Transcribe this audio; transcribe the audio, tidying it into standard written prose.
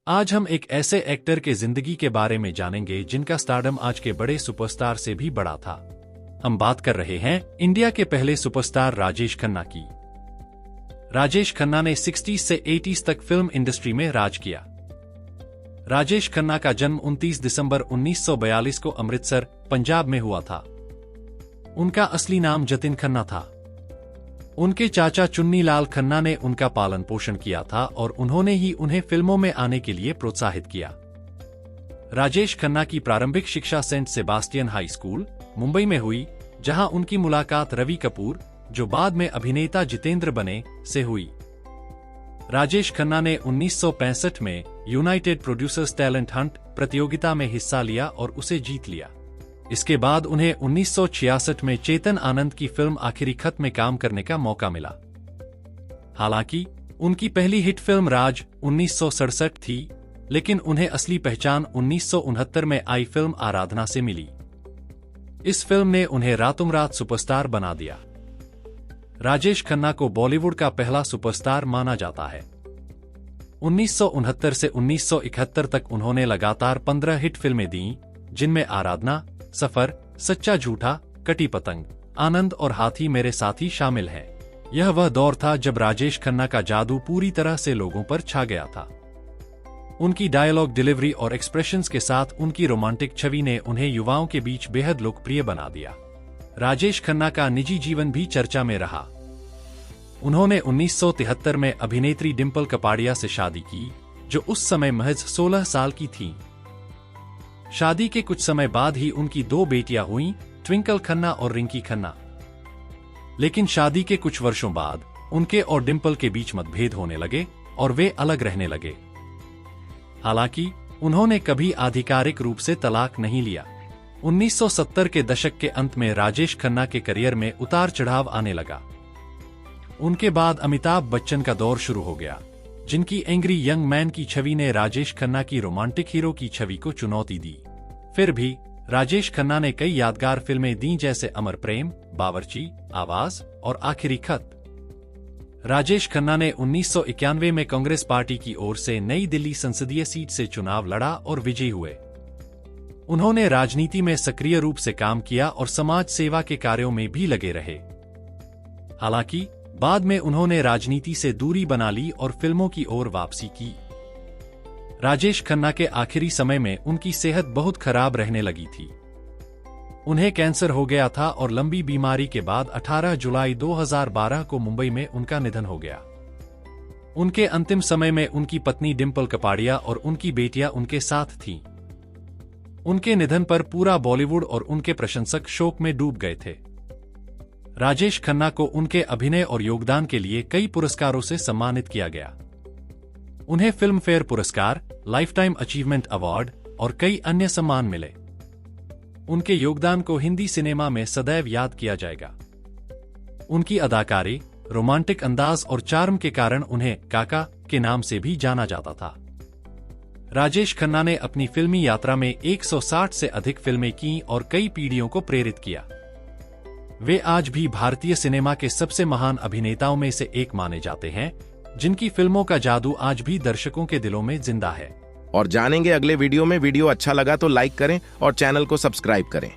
आज हम एक ऐसे एक्टर के जिंदगी के बारे में जानेंगे जिनका स्टारडम आज के बड़े सुपरस्टार से भी बड़ा था। हम बात कर रहे हैं इंडिया के पहले सुपरस्टार राजेश खन्ना की। राजेश खन्ना ने 60s से 80s तक फिल्म इंडस्ट्री में राज किया। राजेश खन्ना का जन्म 29 दिसंबर 1942 को अमृतसर, पंजाब में हुआ था। उनका असली नाम जतिन खन्ना था। उनके चाचा चुन्नी लाल खन्ना ने उनका पालन पोषण किया था और उन्होंने ही उन्हें फिल्मों में आने के लिए प्रोत्साहित किया। राजेश खन्ना की प्रारंभिक शिक्षा saint Sebastian high school, Mumbai में हुई, जहां उनकी मुलाकात रवि कपूर, जो बाद में अभिनेता जितेंद्र बने, से हुई। राजेश खन्ना ने 1965 में यूनाइटेड प्रोड्यूसर्स टैलेंट हंट प्रतियोगिता में हिस्सा लिया और उसे जीत लिया। इसके बाद उन्हें 1966 में चेतन आनंद की फिल्म आखिरी खत में काम करने का मौका मिला। हालांकि उनकी पहली हिट फिल्म राज 1967 थी, लेकिन उन्हें असली पहचान 1969 में आई फिल्म आराधना से मिली। इस फिल्म ने उन्हें रातों रात सुपरस्टार बना दिया। राजेश खन्ना को बॉलीवुड का पहला सुपरस्टार माना जाता है। 1969 से 1971 तक उन्होंने लगातार 15 हिट फिल्में दी, जिनमें आराधना, सफर, सच्चा झूठा, कटी पतंग, आनंद और हाथी मेरे साथी शामिल हैं। यह वह दौर था जब राजेश खन्ना का जादू पूरी तरह से लोगों पर छा गया था। उनकी डायलॉग डिलीवरी और एक्सप्रेशंस के साथ उनकी रोमांटिक छवि ने उन्हें युवाओं के बीच बेहद लोकप्रिय बना दिया। राजेश खन्ना का निजी जीवन भी चर्चा में रहा। उन्होंने 1973 में अभिनेत्री डिंपल कपाड़िया से शादी की, जो उस समय महज 16 साल की थीं। शादी के कुछ समय बाद ही उनकी 2 बेटियां हुईं, ट्विंकल खन्ना और रिंकी खन्ना। लेकिन शादी के कुछ वर्षों बाद उनके और डिंपल के बीच मतभेद होने लगे और वे अलग रहने लगे। हालांकि उन्होंने कभी आधिकारिक रूप से तलाक नहीं लिया। 1970 के दशक के अंत में राजेश खन्ना के करियर में उतार चढ़ाव आने लगा। उनके बाद अमिताभ बच्चन का दौर शुरू हो गया, जिनकी एंग्री यंग मैन की छवि ने राजेश खन्ना की रोमांटिक हीरो की छवि को चुनौती दी। फिर भी राजेश खन्ना ने कई यादगार फिल्में दी, जैसे अमर प्रेम, बावर्ची, आवाज और आखिरी खत। राजेश खन्ना ने 1991 में कांग्रेस पार्टी की ओर से नई दिल्ली संसदीय सीट से चुनाव लड़ा और विजयी हुए। उन्होंने राजनीति में सक्रिय रूप से काम किया और समाज सेवा के कार्यों में भी लगे रहे। हालांकि बाद में उन्होंने राजनीति से दूरी बना ली और फिल्मों की ओर वापसी की। राजेश खन्ना के आखिरी समय में उनकी सेहत बहुत खराब रहने लगी थी। उन्हें कैंसर हो गया था और लंबी बीमारी के बाद 18 जुलाई 2012 को मुंबई में उनका निधन हो गया। उनके अंतिम समय में उनकी पत्नी डिंपल कपाड़िया और उनकी बेटियां उनके साथ थीं। उनके निधन पर पूरा बॉलीवुड और उनके प्रशंसक शोक में डूब गए थे। राजेश खन्ना को उनके अभिनय और योगदान के लिए कई पुरस्कारों से सम्मानित किया गया। उन्हें फिल्म फेयर पुरस्कार, लाइफटाइम अचीवमेंट अवार्ड और कई अन्य सम्मान मिले। उनके योगदान को हिंदी सिनेमा में सदैव याद किया जाएगा। उनकी अदाकारी, रोमांटिक अंदाज और चार्म के कारण उन्हें काका के नाम से भी जाना जाता था। राजेश खन्ना ने अपनी फिल्मी यात्रा में 160 से अधिक फिल्में की और कई पीढ़ियों को प्रेरित किया। वे आज भी भारतीय सिनेमा के सबसे महान अभिनेताओं में से एक माने जाते हैं, जिनकी फिल्मों का जादू आज भी दर्शकों के दिलों में जिंदा है। और जानेंगे अगले वीडियो में। वीडियो अच्छा लगा तो लाइक करें और चैनल को सब्सक्राइब करें।